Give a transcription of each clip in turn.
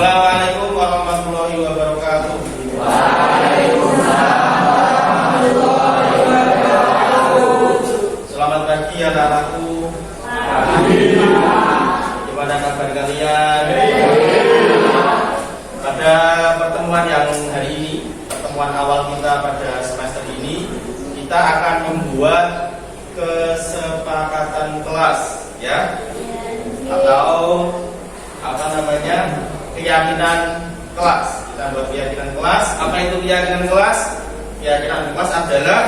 Assalamualaikum warahmatullahi wabarakatuh. Waalaikumsalam warahmatullahi wabarakatuh. Selamat pagi anak-anakku. Gimana kabar kalian? Pada pertemuan yang hari ini, pertemuan awal kita pada semester ini, kita akan membuat kesepakatan kelas, ya, atau apa namanya, keyakinan kelas. Kita buat keyakinan kelas. Apa itu keyakinan kelas? Keyakinan kelas adalah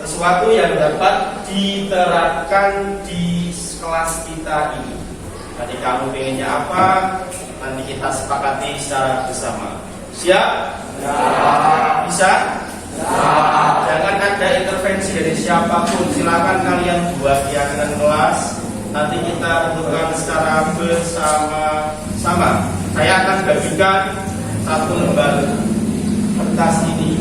sesuatu yang dapat diterapkan di kelas kita ini. Nanti kamu pengennya apa? Nanti kita sepakati secara bersama. Siap? Ya. Bisa? Ya. Jangan ada intervensi dari siapapun. Silakan kalian buat keyakinan kelas. Nanti kita tentukan secara bersama-sama. Saya akan bagikan satu lembar kertas ini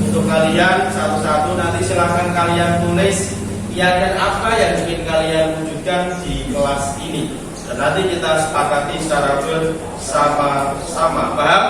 untuk kalian satu-satu. Nanti silakan kalian tulis keyakinan apa yang ingin kalian wujudkan di kelas ini. Dan nanti kita sepakati secara bersama-sama. Paham?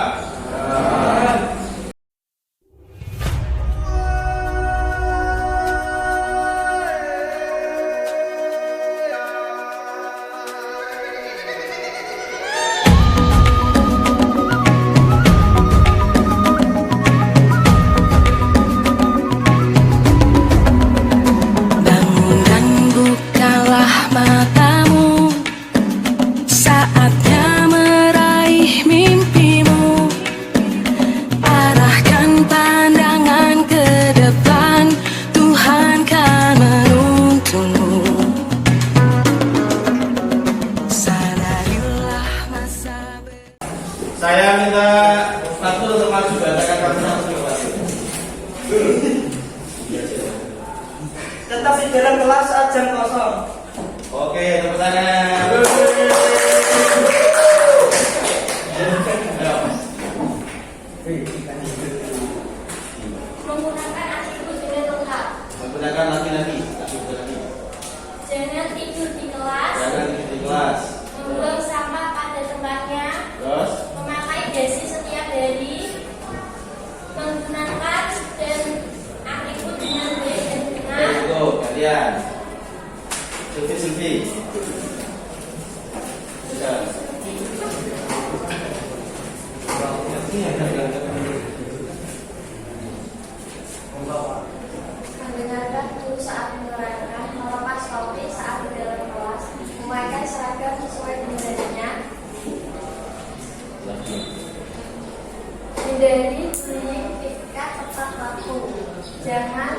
Saya minta satu untuk maju bacakan satu. Tetap di dalam kelas saat jam kosong. Oke, tepuk tangan. Menggunakan atribut dengan lengkap. Menggunakan laki-laki. Jangan tidur di kelas. Jangan tidur di kelas. Membuang sampah pada tempatnya. Terus Memakai dasi setiap hari. Menggunakan dan atribut dengan baik dan benar. itu kalian. Silvi. Ya. Mendengarkan guru saat menerangkan, melepas topi saat di dalam kelas, memakai seragam sesuai dengannya, hindari bullying ketika tepat waktu, jangan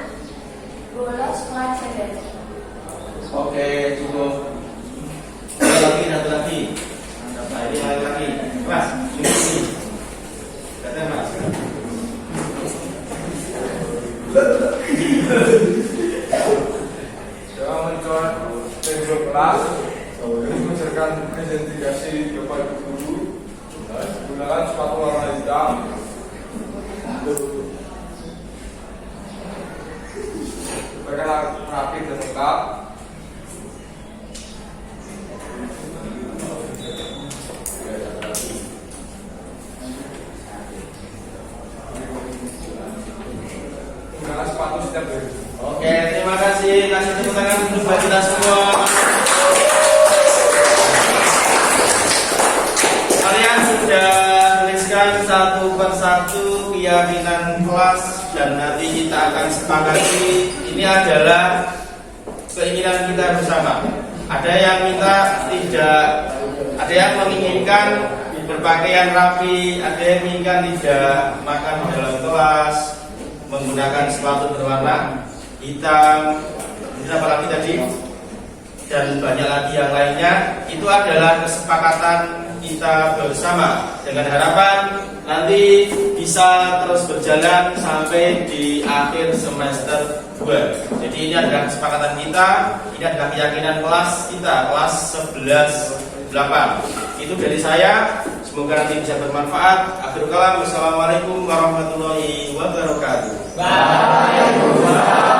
bolos pelajaran. Oke, cukup. Satu lagi. Nah, ini lagi. Mas, ini. Kata Mas. Jangan mencoret tembok kelas, mengerjakan presentasi kepada guru, gunakan sepatu warna hitam, pakaian rapi dan lengkap. Gunakan sepatu setiap hari. Oke, terima kasih. Kasih tepuk tangan untuk buat kita semua. Kalian sudah tuliskan satu persatu keyakinan kelas dan nanti kita akan sepakati. Ini adalah keinginan kita bersama. Ada yang minta tidak, ada yang menginginkan berpakaian rapi, ada yang menginginkan tidak makan di dalam kelas, menggunakan sepatu berwarna hitam, apa lagi tadi, dan banyak lagi yang lainnya. Itu adalah kesepakatan kita bersama dengan harapan nanti bisa terus berjalan sampai di akhir semester 2. Jadi ini adalah kesepakatan kita, ini adalah keyakinan kelas kita, kelas 11-8. Itu dari saya. Semoga nanti bisa bermanfaat. Akhirul kalam. Wassalamualaikum warahmatullahi wabarakatuh. Waalaikumsalam.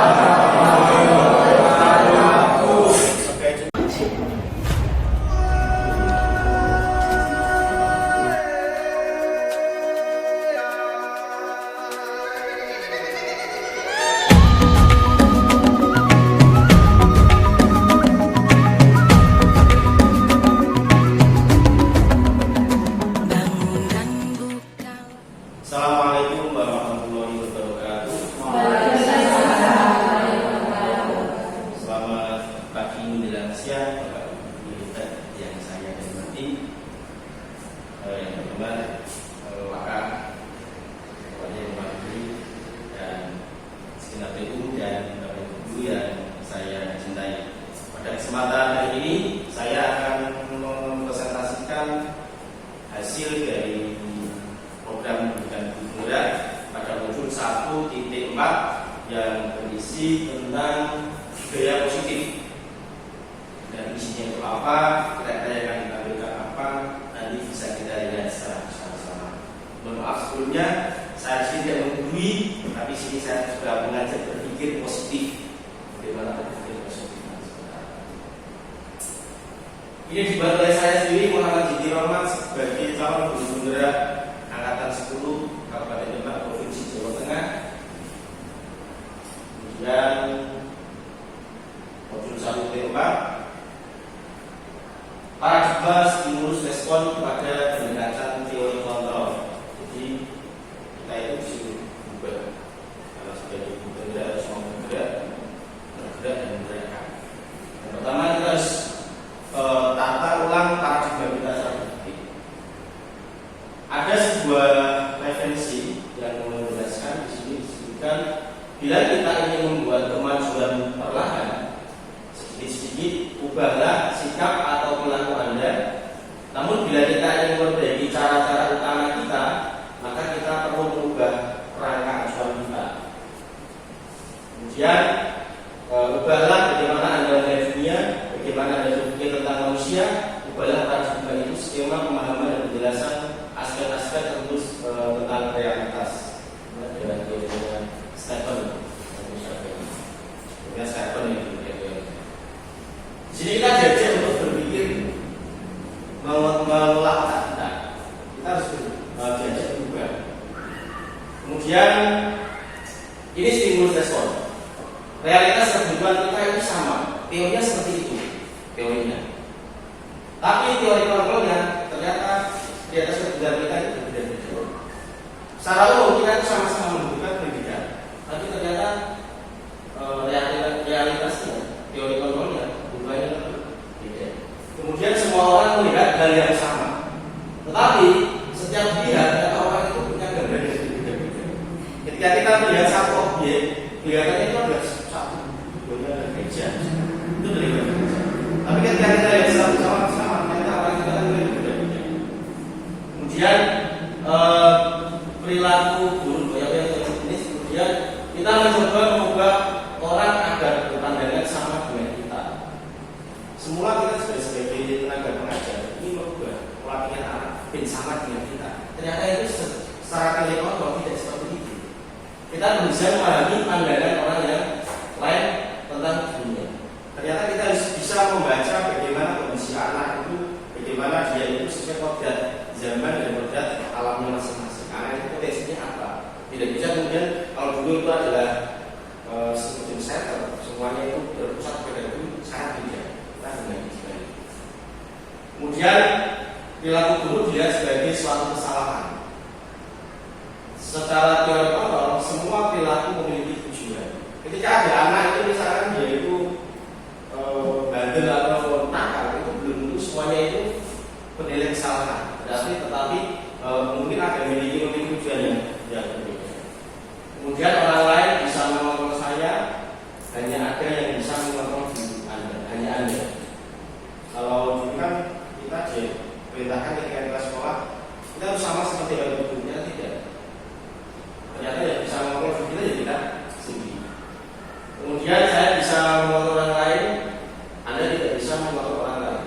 nanti yang kedua Wakaf kepada yang mewakili dan segenap PU dan Bapak Ibu guru yang saya cintai. Pada kesempatan hari ini saya akan mempresentasikan hasil dari program pendidikan guru pada modul 1.4 yang berisi tentang budaya positif. Dan isinya itu apa, kira-kira yang akan ditampilkan apa, nanti bisa kita lihat secara bersama-sama. Mohon maaf sebelumnya, saya tidak menggurui, tapi sini saya sudah mengajak berpikir positif. Bagaimana berpikir positif? Ini dibuat oleh saya sendiri, Muhammad Jiti Rahmat, sebagai calon guru bendera angkatan 10 Kabupaten Demak, Provinsi Jawa Tengah. Kemudian modul 1.4 paradigma stimulus respon kepada pendekatan teori kontrol. Jadi kita itu disuruh berubah. Kalau sebagai guru bendera harus mau bergerak dan bergerak. Yang pertama kita harus tata ulang paradigma kita secara berpikir. Ada sebuah referensi yang menjelaskan di sini disebutkan bila kita ingin membuat kemajuan perlahan, sedikit-sedikit ubahlah sikap atau perilaku Anda. Namun bila kita ingin memperbaiki cara-cara utama kita, maka kita perlu mengubah kerangka acuan kita. Kemudian ubahlah bagaimana Anda melihat dunia, bagaimana Anda berpikir tentang manusia. Ubahlah paradigma itu skema pemahaman dan penjelasan aspek-aspek terus tentang realitas. Dengan Stephen di sini kita diajak untuk berpikir mengelola otak kita. Kita harus diajak berubah. Kemudian ini stimulus respon. Realitas kehidupan kita itu sama. Teorinya seperti itu. Teorinya. Tapi teori kontrolnya ternyata di atas kehidupan kita itu berbeda-beda. Secara umum kita itu sama-sama membutuhkan pendidikan. Tapi ternyata realitasnya, teori kontrolnya bukannya beda. Kemudian semua orang melihat hal yang sama. Tetapi setiap lihat orang itu punya gambaran yang berbeda-beda. Ketika kita melihat satu objek, kelihatannya itu ada satu, dua meja. Itu terlihat meja. Tapi ketika kita lihat satu sama, ternyata orang kita kan berbeda-beda. Kemudian perilaku guru yang jenis, kemudian kita mencoba mengubah orang agar berpandangan sama dengan kita. Semula kita sebagai tenaga pengajar ini merubah pelatihan anak dan sama dengan kita. Ternyata itu secara intelektual tidak seperti itu. Kita bisa memahami pandangan orang yang lain tentang dunia. Ternyata kita harus bisa membaca bagaimana kondisi anak itu, bagaimana dia itu sesuai kodrat zaman dan kodrat alamnya masing-masing. Anak itu potensinya apa? Tidak bisa kemudian kalau dulu itu adalah seperti center, semuanya itu berpusat pada guru, sangat tidak. Kita berbagi sekali. Kemudian perilaku guru dilihat sebagai suatu kesalahan. Secara teori kontrol, semua perilaku memiliki tujuan. Ketika ada anak itu misalkan dia itu bandel atau nakal, itu belum tentu semuanya itu penilaian kesalahan. Tetapi mungkin ada memiliki tujuan yang berbeda. Kemudian orang lain bisa mengontrol saya, hanya ada yang bisa mengontrol diri Anda, hanya Anda. Kalau dulu kan kita diperintahkan ketika kita sekolah, kita harus sama seperti orang ibunya, tidak. Ternyata yang bisa mengontrol diri kita ya kita sendiri. Kemudian saya bisa mengontrol orang lain, Anda tidak bisa mengontrol orang lain.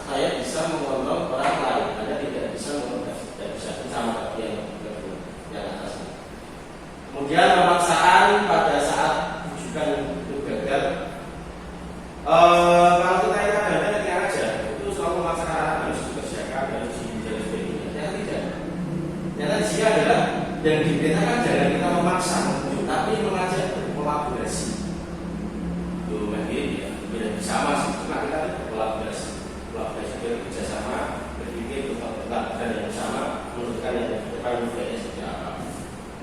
Saya bisa mengontrol orang lain, Anda tidak bisa mengontrol, tidak bisa sama yang atas. Kemudian pemaksaan pada saat rujukan itu gagal. Kalau kita yang ada ketika aja itu selalu memaksakan harus dikerjakan, harus dan sebagainya. Ternyata tidak. Ternyata di sini adalah yang diperintahkan jangan kita memaksa, tapi mengajak berkolaborasi. Itu mungkin ya tidak sama sih, cuma kita berkolaborasi, kerjasama, berpikir tentang dan yang sama, menentukan yang paling baiknya seperti apa.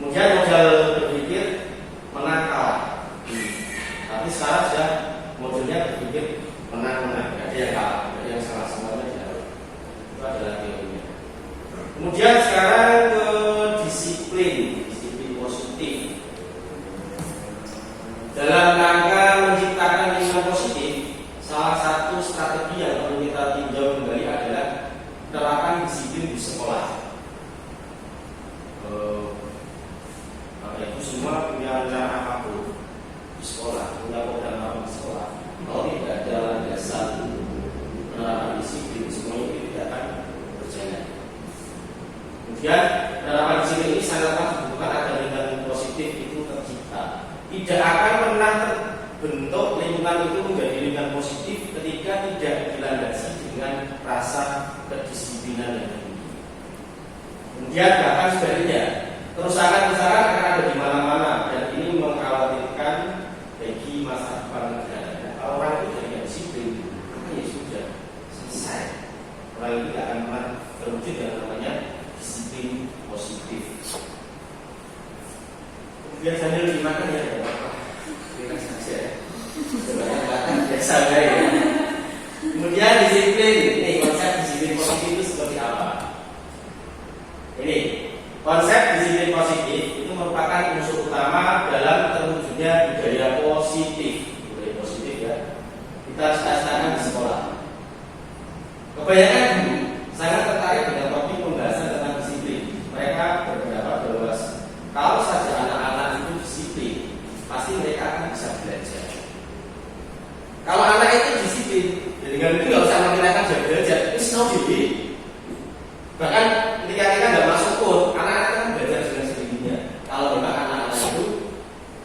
Kemudian modal berpikir menakal. Tapi sekarang sudah modelnya berpikir menang-menang. Ada yang kalah, ada yang salah semuanya tidak. Kemudian sekarang ke disiplin positif. Dalam rangka menciptakan lingkungan positif, salah satu strategi yang perlu kita tinjau kembali adalah penerapan disiplin di sekolah. Bapak Ibu semua punya rencana apapun di sekolah, punya program apa di sekolah. Kalau tidak ada landasan penerapan disiplin, semuanya itu tidak akan berjalan. Kemudian penerapan disiplin ini sangatlah dibutuhkan agar lingkungan positif itu tercipta. Tidak akan pernah terbentuk lingkungan itu menjadi lingkungan positif ketika tidak dilandasi dengan rasa kedisiplinan yang tinggi. Kemudian bahkan sebaliknya, kerusakan-kerusakan akan ada di mana-mana dan ini mengkhawatirkan bagi masa depan negara. Kalau orang itu tidak disiplin, maka ya sudah selesai. Orang itu tidak akan pernah terwujud yang namanya disiplin positif. Kemudian sambil dimakan ya, kita saja. Sebenarnya makan biasa ya. Kemudian disiplin, ini konsep disiplin positif itu seperti apa? Ini konsep disiplin positif itu merupakan unsur utama dalam terwujudnya budaya positif. Budaya positif ya, kita cita-citakan di sekolah. Kebanyakan guru sangat tertarik dengan topik pembahasan tentang disiplin. Mereka berpendapat bahwa kalau saja anak-anak itu disiplin, pasti mereka akan bisa belajar. Kalau anak itu disiplin, dengan itu nggak usah menggunakan belajar, itu tahu diri. Bahkan ketika kita nggak masuk pun, anak-anak kan belajar dengan sendirinya. Kalau memang anak-anak itu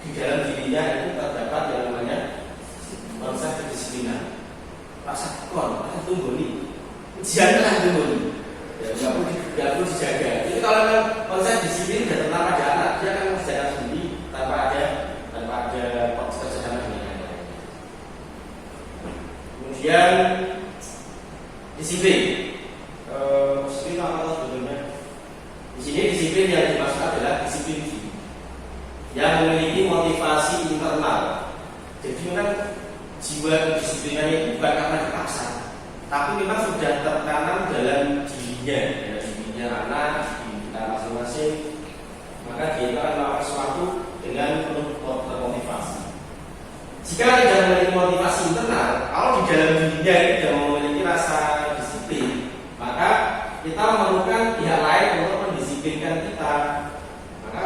di dalam dirinya itu terdapat yang namanya konsep kedisiplinan. Rasa kon, rasa tunggu nih, jangan tunggu nih. Ya, nggak perlu dijaga. Jadi kalau memang konsep disiplin sudah tertanam pada anak, dia akan mengerjakan sendiri tanpa ada kerjasama dengan yang lain. Kemudian disiplin. Disiplin apa sebetulnya? Di sini disiplin yang dimaksud adalah disiplin yang memiliki motivasi internal. Jadi memang jiwa kedisiplinannya bukan karena dipaksa, tapi memang sudah tertanam dalam dirinya anak, diri kita masing-masing. Maka dia akan melakukan sesuatu dengan penuh termotivasi. Jika tidak memiliki motivasi internal, kalau di dalam dirinya tidak memiliki rasa disiplin, maka kita memerlukan pihak lain untuk mendisiplinkan kita. Maka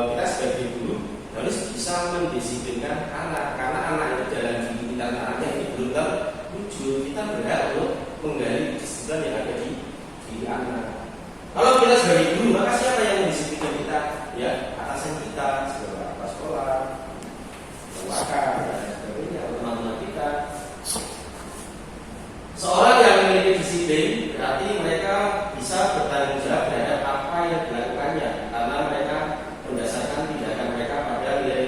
kita sebagai guru harus bisa mendisiplinkan anak, karena anak itu dalam diri kita, anaknya ini belum terwujud. Kita berhak untuk menggali disiplin yang ada di diri anak. Kalau kita sebagai guru, maka siapa yang mendisiplinkan kita? Ya, atasan kita, sebagai kepala sekolah, wakil, dan sebagainya, teman-teman kita. Seorang yang memiliki disiplin berarti mereka bisa bertanggung jawab terhadap apa yang dilakukannya, karena mereka berdasarkan tindakan mereka pada nilai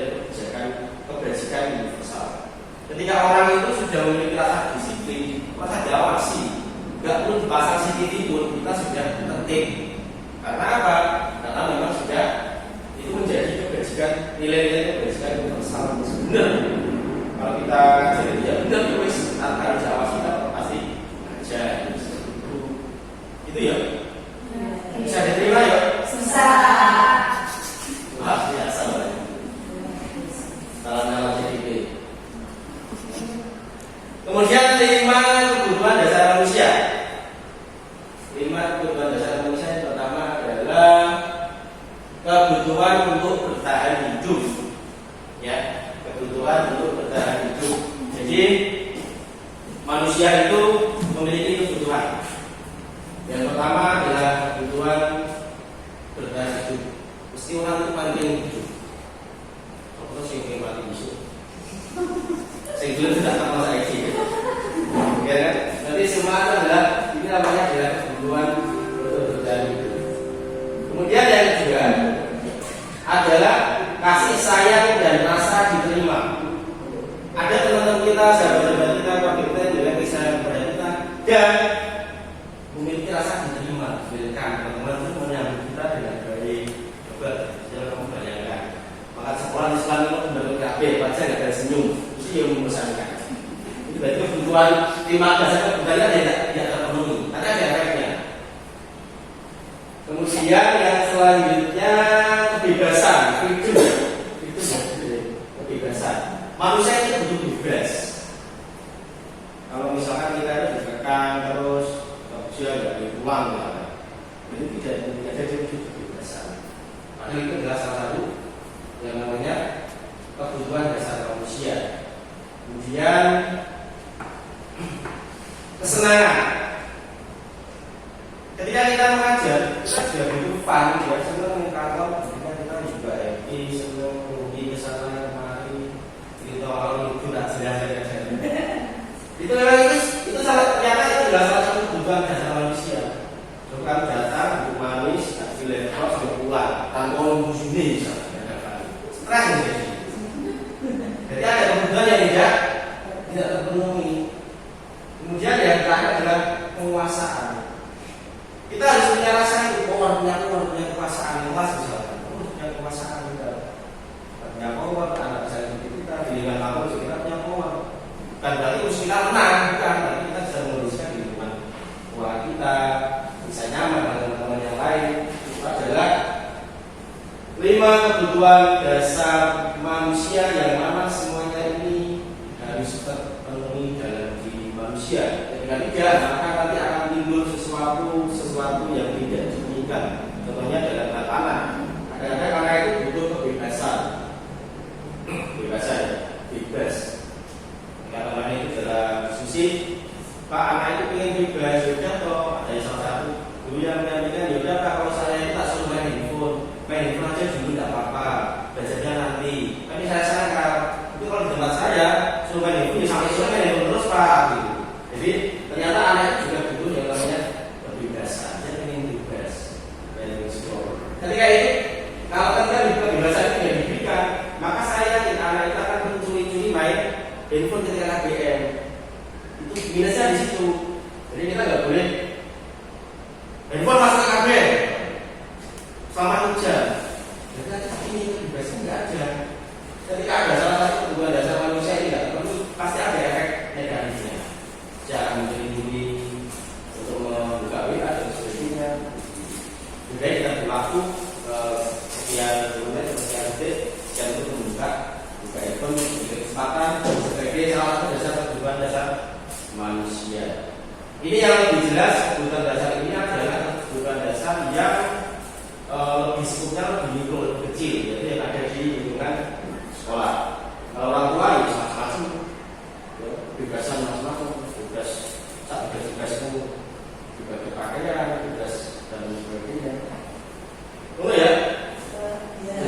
kebajikan universal. Ketika orang itu sudah memiliki rasa disiplin, maka diawasi, nggak perlu dipasang CCTV pun kita sudah tertib. Karena apa? Karena memang sudah itu menjadi kebajikan, nilai-nilai kebajikan universal. Benar. Kalau kita jadi tidak benar, terus antara diawasi kita pasti aja. Itu ya. Bisa diterima ya? Susah. Wah, biasa banget. Salah-salah CCTV. Kemudian 5 kebutuhan dasar manusia. 5 kebutuhan dasar manusia yang pertama adalah kebutuhan untuk bertahan hidup. Ya, kebutuhan untuk bertahan hidup. Jadi manusia itu memiliki kebutuhan. Yang pertama adalah kebutuhan bertahan hidup. Mesti orang itu paling hidup. Apa sih yang mati busuk? Saya dulu tidak tahu saya sih. Ya kan? Nanti semua itu adalah ini namanya adalah kebutuhan untuk bertahan hidup. Kemudian yang kedua adalah kasih sayang dan rasa diterima. Ada teman-teman kita, sahabat-sahabat kita, keluarga kita yang memberikan kasih sayang kepada kita dan memiliki rasa diterima. Biarkan teman-teman itu menyambut kita dengan baik. Coba jangan kamu bayangkan. Maka sekolah Islam itu menurut KB, baca nggak ada senyum. Yang memesankan itu berarti kebutuhan 5 dasar kebutuhan tidak terpenuhi. Karena ada efeknya. Kemudian yang selanjutnya kebebasan, freedom. Kebebasan. Manusia itu butuh bebas. Kalau misalkan kita itu dikekang terus kerja nggak pulang, itu tidak ada kebebasan. Padahal itu adalah salah satu yang namanya kebutuhan dasar manusia. Kemudian kesenangan. Ketika kita mengajar, kita juga butuh fun, juga senang kalau kita juga happy, senang pergi ke sana kemari, cerita orang itu tidak jelas. Itu memang itu ternyata itu adalah salah satu kebutuhan dasar manusia. Bukan datang, buku manis, kasih laptop, sudah pulang, tanpa nunggu sini, stres jadi. Jadi ada kebutuhan yang tidak terpenuhi. Kemudian yang terakhir adalah penguasaan. Kita harus punya rasa itu, punya kekuasaan, luas misalnya, punya kekuasaan kita, punya power, anak bisa hidup kita, di lingkungan kampus kita punya power. Bukan berarti mesti kita menang, bukan, tapi kita bisa meneruskan kehidupan keluarga kita, bisa nyaman dengan teman-teman yang lain. Itu adalah 5 kebutuhan dasar manusia yang mana semuanya ini harus terpenuhi dalam diri manusia. Ketika tidak, maka nanti akan timbul sesuatu yang tidak diinginkan. Contohnya dalam hal anak. Kadang-kadang anak itu butuh kebebasan. Bebas. Karena itu dalam diskusi, Pak, anak itu pengen bebas, yaudah kok ada salah satu guru yang menyampaikan, yaudah Pak, kalau saya itu tak suruh main handphone aja dulu tidak apa-apa, belajarnya nanti. Tapi saya sangka, itu kalau di tempat saya suruh main handphone, sampai suruh main handphone terus Pak. Gitu. Jadi ternyata anak itu juga butuh yang namanya kebebasan. Dia pengen bebas, pengen explore. Ketika itu, kalau kebebasan itu tidak diberikan, maka saya yakin anak itu akan mencuri-curi main handphone ketika KBM. Itu minusnya di situ. Jadi kita nggak boleh handphone masuk KBM selama hujan. Jadi ini kebebasan nggak ada. Ketika ada salah satu kebutuhan dasar manusia ini nggak perlu, pasti ada efek negatifnya. Jangan mencuri-curi untuk membuka WA dan sebagainya. Jadi kita berlaku sekian menit, sekian detik, sekian untuk membuka handphone, kesempatan sebagai salah satu dasar kebutuhan dasar manusia. Ini yang lebih jelas, kebutuhan dasar ini adalah kebutuhan dasar yang lebih skupnya lebih mikro, lebih kecil, yaitu yang ada di lingkungan sekolah. Kalau orang tua ya macam-macam, kebebasan macam-macam, tugasmu, juga pakaian, tugas dan sebagainya. Oh ya,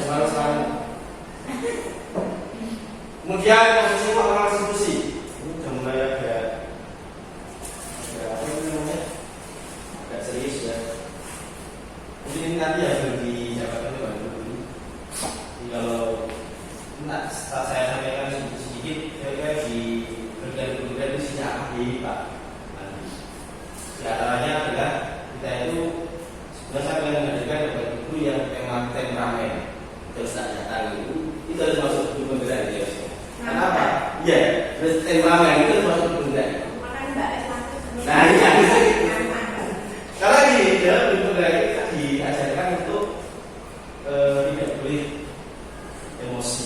sekarang. Kemudian posisi orang institusi ini sudah mulai agak apa namanya, agak serius ya. Mungkin nanti ada di jabatan baru dulu. Jadi kalau setelah saya sampaikan sedikit, saya di berbagai itu sejak ahli Pak. Di antaranya adalah kita itu sebenarnya saya ingin menghadirkan beberapa guru yang temperamen terus tak datang itu harus masuk ke pembelajaran ya. Kenapa? Iya, terus temperamen itu harus masuk ke pembelajaran. Nah ini karena di dalam pembelajaran kita diajarkan untuk tidak boleh emosi,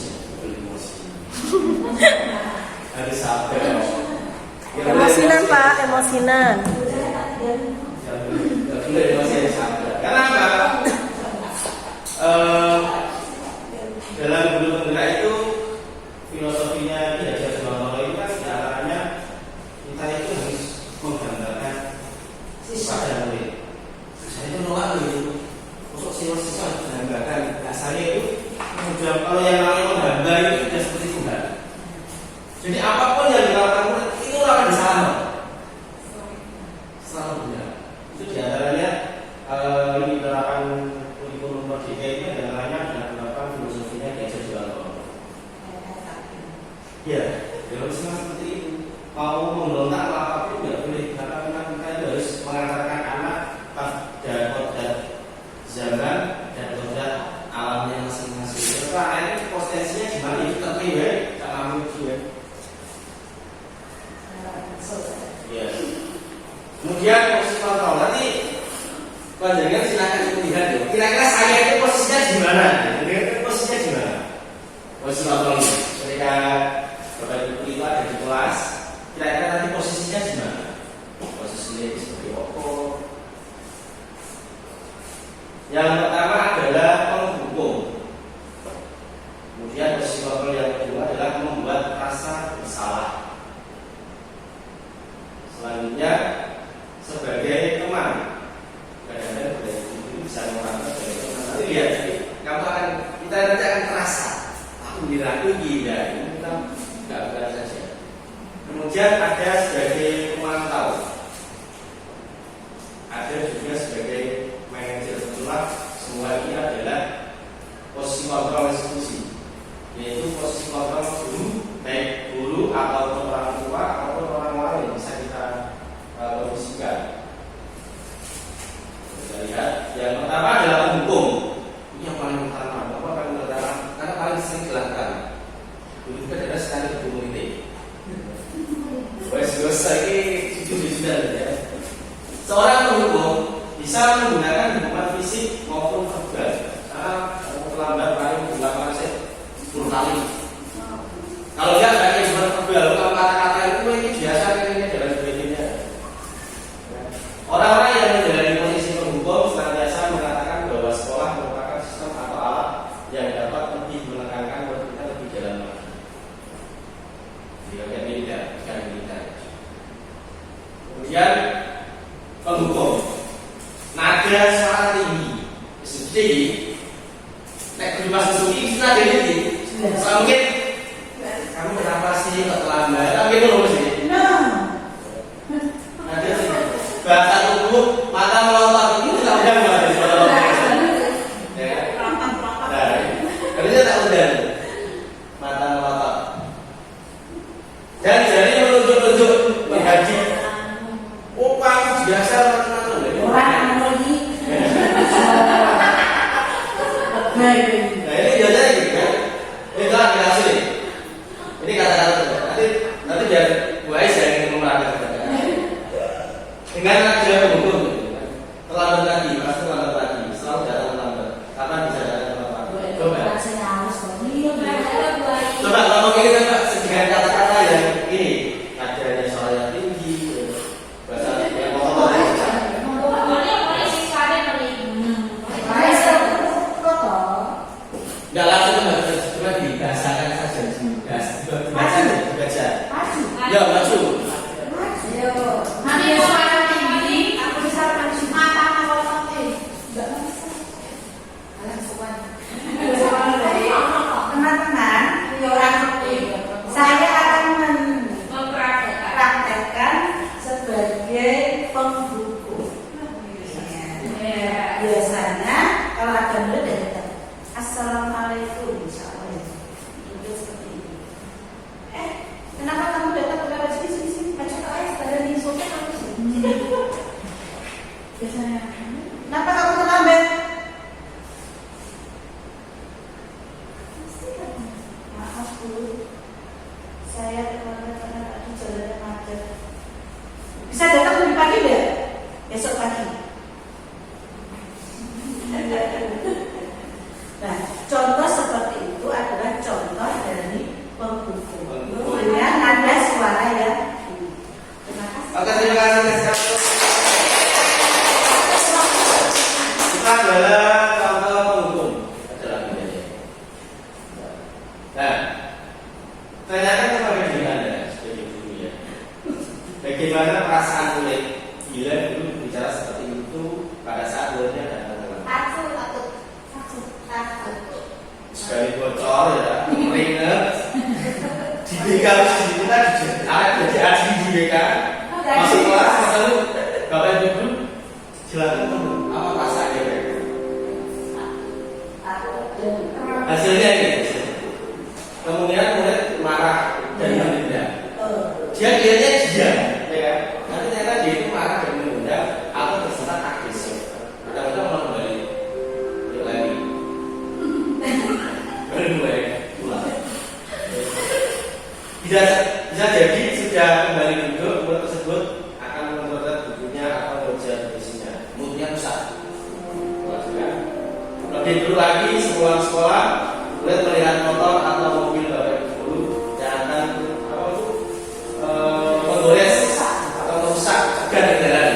harus sabar. Emosinan Pak, emosinan. Tidak boleh emosi, harus sabar. Kenapa? Dalam guru penggerak itu filosofinya tidak bisa sembarangan itu kan caranya kita itu harus menggambarkan pada murid. Saya itu nolak itu, untuk siswa harus menggambarkan. Dasarnya itu kalau yang namanya menggambar itu sudah seperti Tuhan. Jadi apapun yang dilakukan murid itu akan disalah. Salah benar. Itu diantaranya ini penerapan kurikulum merdeka ini diantaranya dengan penerapan filosofinya diajar di dalam. Ya, dalam seperti itu. Mau memberontak apapun tidak boleh, karena memang kita harus mengantarkan anak pada kodrat zaman dan kodrat alamnya masing-masing. Karena ini potensinya gimana? saya itu posisinya di mana? Posisinya di mana? Posisi kontrol ketika Bapak Ibu itu ada di kelas, kira-kira nanti posisinya di mana? Posisinya seperti apa? Yang pertama adalah penghukum. Kemudian posisi kontrol yang kedua adalah membuat rasa bersalah. Selanjutnya sebagai teman. Kadang-kadang itu bisa mengatakan sebagai teman. Nanti lihat, kita nanti akan terasa. Aku diragu gila, ini kita nggak benar saja. Kemudian ada sebagai pemantau. Ada juga sebagai manajer sekolah. Semua ini adalah posisi kontrol institusi, yaitu posisi kontrol guru, baik guru atau orang tua atau orang lain bisa kita kondisikan. Kita lihat yang pertama adalah penghukum. Ini yang paling utama. Kenapa paling utama? Karena paling sering dilakukan. Dulu kita ada sekali hukum ini. Selesai ini sudah ya. Seorang penghukum bisa menggunakan hukuman fisik maupun verbal. Terlambat paling 10 kali. Kalau enggak pakai hukuman verbal, kalau kata-kata itu ini biasa ini dan sebagainya. Orang-orang yang menjalani posisi penghukum senantiasa mengatakan bahwa sekolah merupakan sistem atau alat yang dapat lebih menekankan kita lebih dalam lagi. Jika militer, bukan militer. Kemudian penghukum, nada suara tinggi, tinggi. Nek bebas suki kita ada tinggi. Mungkin kamu kenapa sih kok terlambat? Tapi itu loh sih. Ada sih. Bahasa tubuh mata melotot itu tidak udah nggak suara melotot. Ya. Nah, kerja tak udah. Mata melotot. Dan jari menunjuk-nunjuk menghaji. Oh, kamu biasa macam-macam. Orang lagi. Nah, ini biasanya gitu kan. Ini telah dikasih. Ini kata-kata nanti biar Bu Ais yang menerangkan kata-kata. Dengan aja penghukum, terlambat lagi, pasti terlambat lagi, selalu datang terlambat. Kapan bisa datang terlambat? Coba ngomong ini kan dengan kata-kata yang ini, adanya suara yang tinggi, bahasa yang kotor. Enggak langsung cuma dibahasakan saja, dibaca. Ya maju. Teman-teman, saya akan mempraktekkan sebagai penghukum. Biasanya kalau ada murid dari Assalamualaikum, insyaallah. Itu seperti ini. Kenapa kamu datang ke sini? Baca doa ada di sofa kamu sini. Biasanya. Kenapa kamu terlambat? Maaf Bu, saya terlambat karena tadi jalannya macet. Bisa datang lebih pagi deh? Besok pagi. Nah, contoh seperti itu adalah contoh dari penghukum. Kemudian nada suara ya. Terima kasih. Oke, terima kasih. Kita adalah contoh penghukum. Adalah bedanya. Nah, tanyakan kepada diri Anda sebagai guru ya. Bagaimana perasaan murid bila dulu bicara seperti itu pada saat muridnya datang ke sekali bocor ya, ringet di BK di kita di BK masuk kelas lalu Bapak Ibu silakan apa rasanya hasilnya ini kemudian murid marah dan menunda dia kira-kira dia ya kan nanti ternyata dia itu marah dan menunda atau terserah agresif kadang-kadang malah kembali lagi bisa jadi sudah kembali duduk murid tersebut akan memotret bukunya atau membaca isinya moodnya rusak lebih dulu lagi sepulang sekolah boleh melihat motor atau mobil Bapak Ibu guru yang akan menggores atau merusak organ di jalan.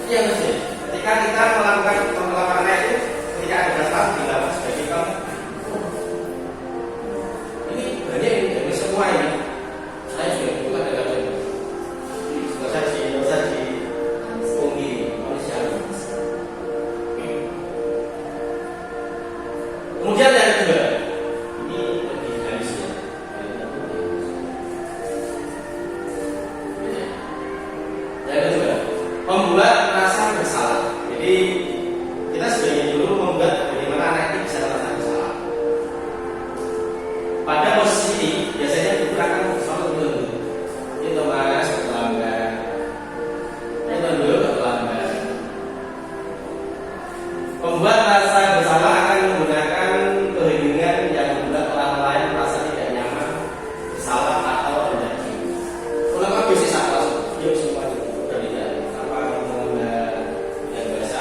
Ini yang penting. Ketika kita melakukan pengelolaannya itu, ketika ada masalah dilakukan sebagai kamu. Ini banyak ini semua ini. Saya juga bukan ada lagi. Nggak usah di punggi manusia. Kemudian yang kedua, ini lebih garisnya. Yang kedua, membuat merasa bersalah. Jadi kita sebagai guru membuat bagaimana anak ini bisa merasa bersalah. Pada posisi ini biasanya guru akan selalu menunggu. Itu mas terlambat. Itu dulu terlambat. Membuat rasa bersalah akan menggunakan keheningan yang membuat orang lain merasa tidak nyaman, bersalah atau rendah diri. Kalau kamu bisa salah, yuk semua udah tidak apa mengenal yang biasa,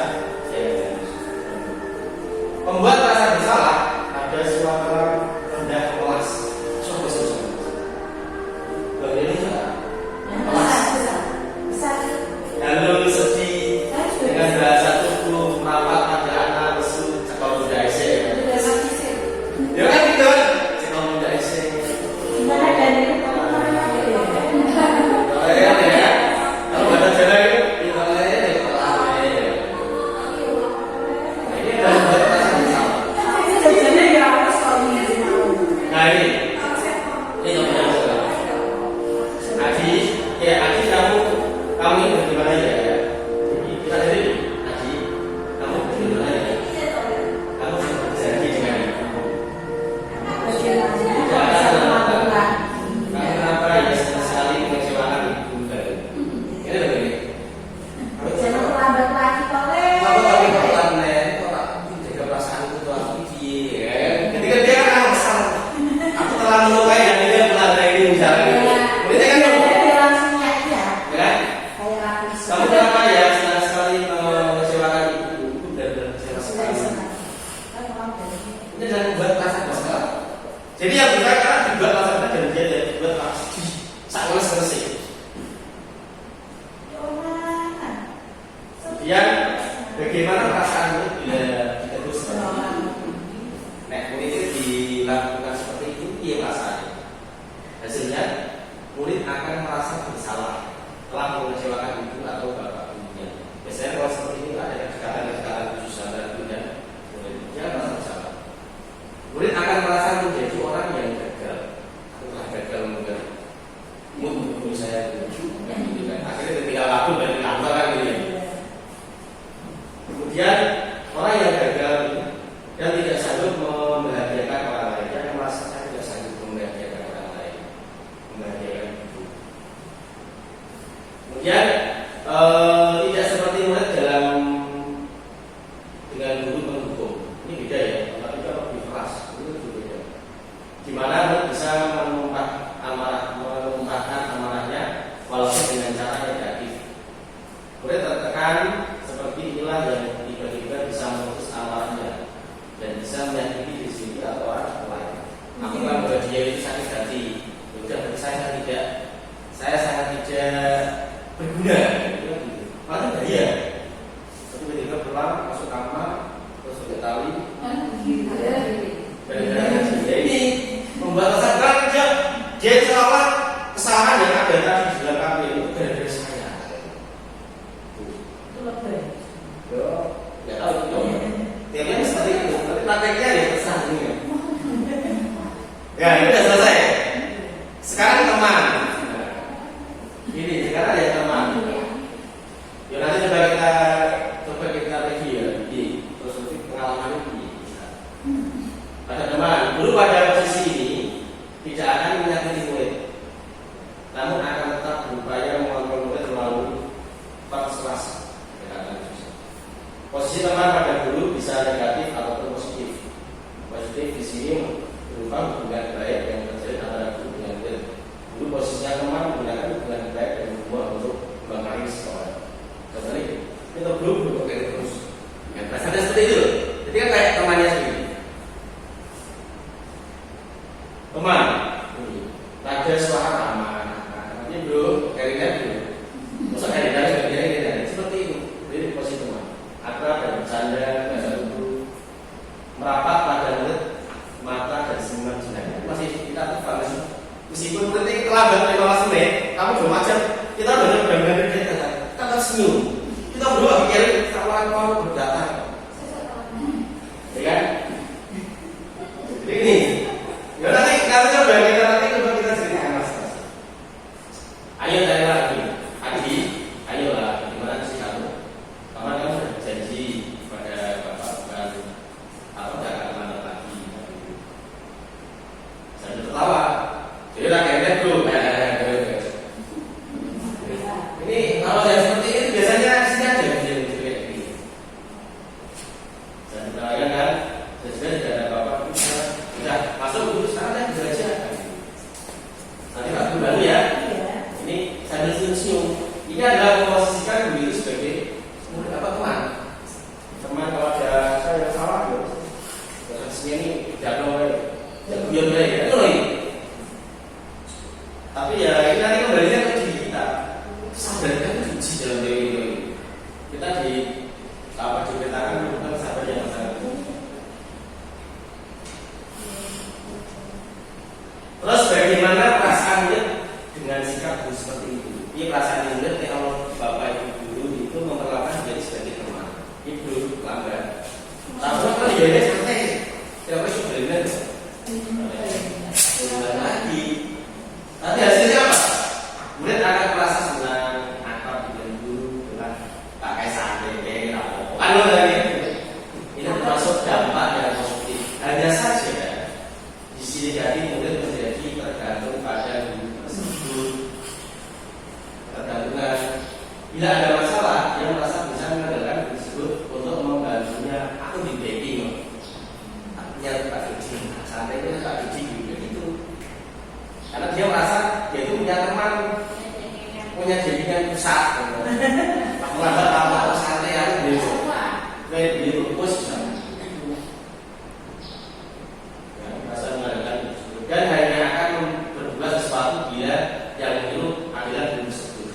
membuat rasa bersalah ada suara rendah kelas. Coba sesuatu. Bagaimana juga? Lalu sedih dengan bahasa tubuh merapat pada anak lesu cekal muda ese. Ya kan gitu kan? Cekal muda ese. Kalau baca jalan itu kita lihat ya pelare. Nah ini adalah membuat rasa bersalah. Nah ini yang benar. Adi, ya Adi kamu ini bagaimana ya? Jadi kita jadi Adi, kamu bagaimana ya? Kamu jadi dengan kamu. Kenapa ya senang sekali mengecewakan ibu baru? Ini begini. Kamu lagi pelan kok jaga perasaan itu tuh aku dia. Ketika dia kan kesal, aku telah melukai dan dia melanggar ini misalnya. Berarti kan ya. Kamu kenapa ya senang sekali mengecewakan ibu dan kecewa sekali? Ini jangan membuat rasa bersalah. Jadi yang kita kan dibuat rasa bersalah dan dia dibuat rasa sangat selesai. Kemudian bagaimana perasaanmu bila kita itu seperti itu? Nek murid itu dilakukan seperti itu, dia rasanya. Hasilnya murid akan merasa bersalah telah mengecewakan ibu atau bapak ibunya. Biasanya kalau seperti ini ada kedekatan khusus antara ibu dan murid. Dia merasa bersalah. Murid akan merasa menjadi orang yang gagal. Aku telah gagal memberi guru saya gitu kan. Akhirnya ketika laku dari kantor kan gitu. Kemudian orang yang gagal dan tidak sanggup membahagiakan orang lain, dia akan merasa saya tidak sanggup membahagiakan orang lain, membahagiakan ibu. Kemudian tidak seperti murid dalam dengan guru menghukum. Ini beda ya, tapi kalau lebih keras itu juga beda. Di mana murid bisa menumpahkan amarahnya walaupun dengan cara negatif. Murid tertekan seperti inilah yang tiba-tiba bisa memutus amarahnya dan bisa menyakiti diri sendiri atau orang lain. Aku kan bahwa dia itu sakit hati. Sudah saya sangat tidak berguna. Malah bahaya. Tapi ketika pulang masuk kamar terus diketahui. Ini membuat rasa kerja. Dia seolah kesalahan yang ada tadi di dalam kami itu gara-gara saya. Nggak tahu itu. Teorinya seperti itu, tapi prakteknya ya terserah ini. Ya, ini sudah selesai. Sekarang teman. Ini sekarang ada teman. Ya nanti coba kita review ya, terus nanti pengalaman ini. Pada teman, dulu pada posisi ini tidak akan menyakiti murid, namun akan tetap berupaya mengontrol murid melalui persuasi. Posisi teman pada guru bisa negatif ataupun positif. Positif di sini berupa hubungan baik yang terjadi antara guru dengan murid. Guru posisinya teman menggunakan hubungan baik dan membuat untuk mengkarir sekolah. Contohnya, kita belum berpikir terus. Rasanya seperti itu. Jadi kan kayak kan mau berdatang, ya kan? Jadi ini, ya nanti coba kita ceritakan mas. Ayo tanya lagi, Adi, ayolah, gimana sih kamu? Kamu kan sudah janji pada bapak bukan apa tidak akan kemana lagi. Saya tertawa, jadi rakyatnya bro. Ini kalau saya seperti ini biasanya sini aja kayak gini. Saya tertawakan kan, saya sudah tidak ada apa-apa. Sudah masuk dulu sekarang bisa aja. Nanti Pak Guru ya. Ini sambil senyum. Ini adalah memposisikan diri sebagai murid apa teman. Teman kalau ada saya yang salah ya. Terus ini jago ya. Tapi ya ini nanti kembalinya ke diri kita. Sabarnya itu diuji dalam diri ini. Kita diberitakan tentang sabar yang sangat. Terus bagaimana perasaan dia dengan sikap guru seperti itu? Ini perasaan dia kalau bapak ibu guru itu memperlakukan jadi sebagai teman. Ibu lambat. Tapi kalau dia seperti siapa sebenarnya? Lagi. Nanti hasilnya apa? Murid akan merasa senang, akrab dengan guru, dengan pakai santai, kayak apa? Kan ini termasuk dampak yang positif. Hanya saja di sini jadi murid menjadi tergantung pada guru tersebut. Tergantungan. Bila ada masalah, dia merasa bisa mengandalkan guru tersebut untuk membantunya atau di backing. Artinya Pak Diji, santai itu Pak Diji juga gitu. Karena dia merasa dia itu punya teman, punya jaringan pusat. Aku nggak tahu santai aku di rumpus merasa mengadakan dan hanya akan berbuat sesuatu bila yang itu adalah guru tersebut.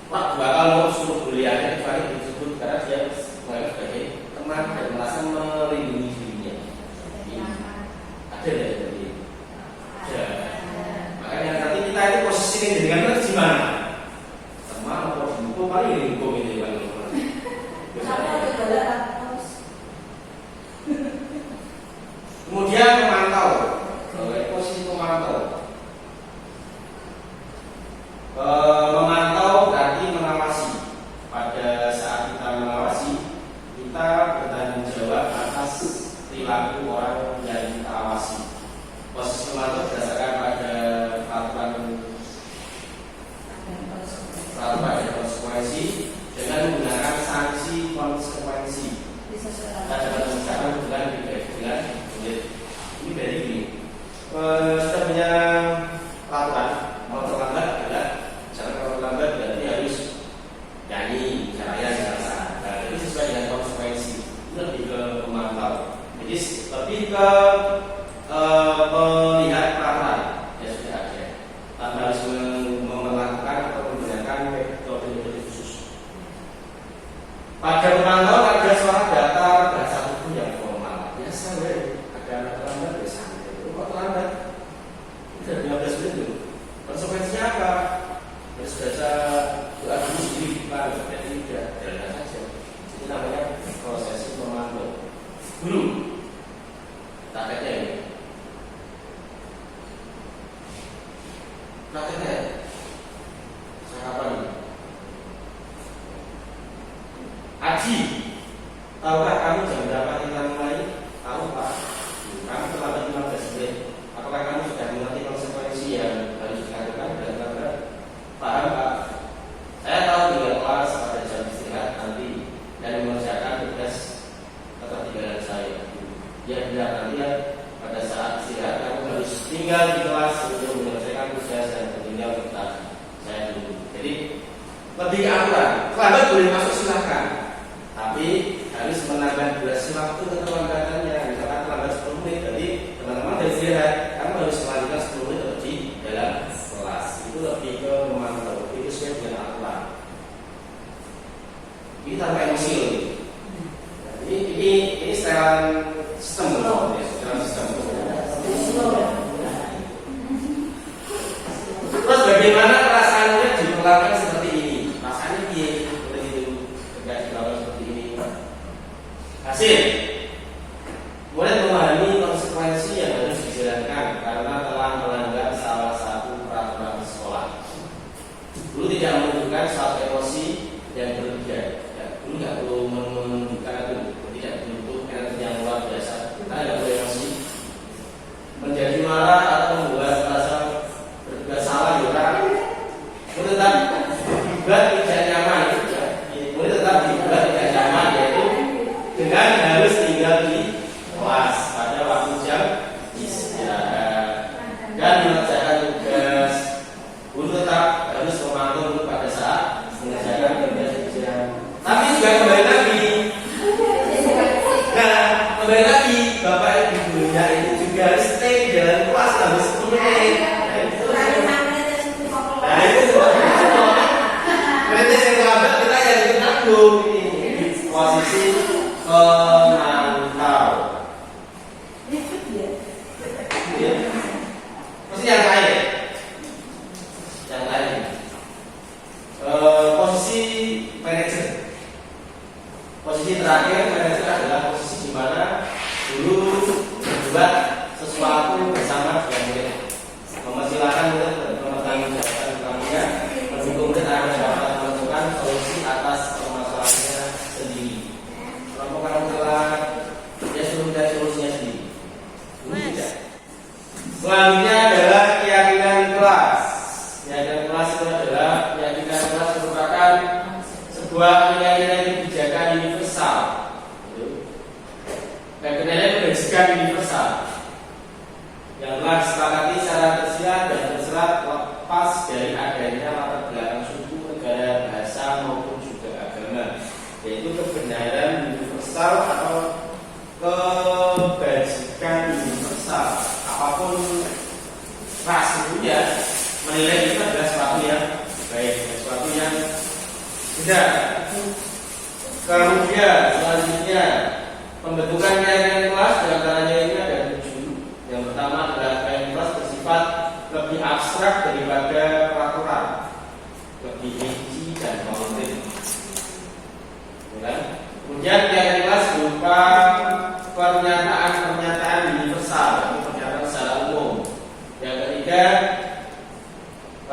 Wah, bakal mau suruh kuliahnya kecuali guru tersebut karena dia menganggap sebagai teman dan merasa melindungi dirinya. Ada dari ada. Makanya nanti kita itu posisinya dengan di mana? Sama atau buku paling lingkup ini kan. Kemudian memantau, posisi memantau. Memantau berarti mengawasi. Pada saat kita mengawasi, kita bertanggung jawab atas perilaku orang yang kita awasi. Posisi memantau berdasarkan pada peraturan dan konsekuensi dengan menggunakan sanksi konsekuensi. Kita dapat membicarakan hubungan dengan murid. Ini dari ini. Kita punya peraturan. Kalau terlambat adalah cara kalau terlambat berarti harus nyanyi caranya biasa. Nah, itu sesuai dengan konsekuensi. Itu lebih ke memantau. Jadi lebih ke melihat peraturan yang sudah ada. Tanpa harus melakukan atau menggunakan metode khusus. Pada pemantau ada suara datar dan satu pun yang formal. Biasa ya, ada anak terlambat biasa. Kok terlambat? Sudah 15 menit dulu. Konsekuensinya apa? Ya sudah saya doa dulu sendiri, berarti tidak jalan saja. Itu namanya prosesi pemantau. Guru, targetnya ini. Targetnya apa nih? Aji, tahukah kamu jam berapa kita mulai? Tahu Pak? Kamu terlambat 15 menit. Apakah kamu sudah mengerti konsekuensi yang harus dilakukan dan terlambat? Paham Pak? Saya tahu tinggal kelas pada jam istirahat nanti dan mengerjakan tugas ketertinggalan saya. Ya benar, nanti ya pada saat istirahat kamu harus tinggal di kelas untuk menyelesaikan tugas yang tertinggal tentang saya dulu. Jadi lebih aturan. Terlambat boleh masuk silahkan, tapi harus menambah durasi waktu keterlambatannya. Misalkan terlambat 10 menit, jadi teman-teman dari istirahat kamu harus melanjutkan 10 menit lebih dalam kelas. Itu lebih ke memantau. Itu sesuai dengan aturan. Ini tanpa emosi loh. Ini setelan sistem loh. Setelan sistem. Terus bagaimana perasaannya diperlakukan seperti ini? Rasanya dia seperti itu, tidak dilakukan seperti ini. Hasil, murid memahami konsekuensi yang harus dijalankan karena telah melanggar salah satu peraturan sekolah. Guru tidak menunjukkan suatu emosi yang berlebihan. Ya, guru nggak perlu menunjukkan itu, tidak bentuk energi yang luar biasa. Kita nggak perlu emosi, menjadi marah atau membuat merasa berbuat salah juga. Guru tetap dibuat tidak nyaman, ya. Guru tetap dibuat tidak nyaman, yaitu dengan harus tinggal di kelas pada waktu jam istirahat dan mengerjakan tugas. Guru tetap harus memantau pada saat mengerjakan tugas ujian. Tapi juga kembali lagi, nah kembali lagi bapak ibu gurunya itu juga harus stay di dalam kelas harus 10 menit. Nah itu kritis yang terlambat kita yang ditanggung ini posisi pemantau. Ya. Posisi yang lain. Yang lain. Posisi manajer. Posisi terakhir manajer adalah posisi di mana guru membuat sesuatu bersama dengan murid. Mempersilahkan murid mempertanggungjawabkan kami-nya, mendukung murid agar dapat menentukan solusi atas permasalahannya sendiri. Kelompok yang telah dia suruh mencari solusinya sendiri. Tidak. Selanjutnya adalah keyakinan kelas. Keyakinan kelas itu adalah keyakinan kelas merupakan sebuah keyakinan kebijakan universal. Keyakinannya kebijakan universal yang telah disepakati secara tersirat dan terserat lepas dari adanya latar belakang suku, negara, bahasa maupun juga agama, yaitu kebenaran universal atau kebajikan universal. Apapun ras sukunya, menilai itu adalah sesuatu yang baik, sesuatu yang benar. Kemudian selanjutnya pembentukan keyakinan kelas diantaranya ini ada 7. Yang pertama adalah keyakinan kelas bersifat lebih abstrak daripada peraturan, lebih rinci dan konkret. Kemudian keyakinan kelas berupa pernyataan-pernyataan universal, pernyataan secara umum. Yang ketiga,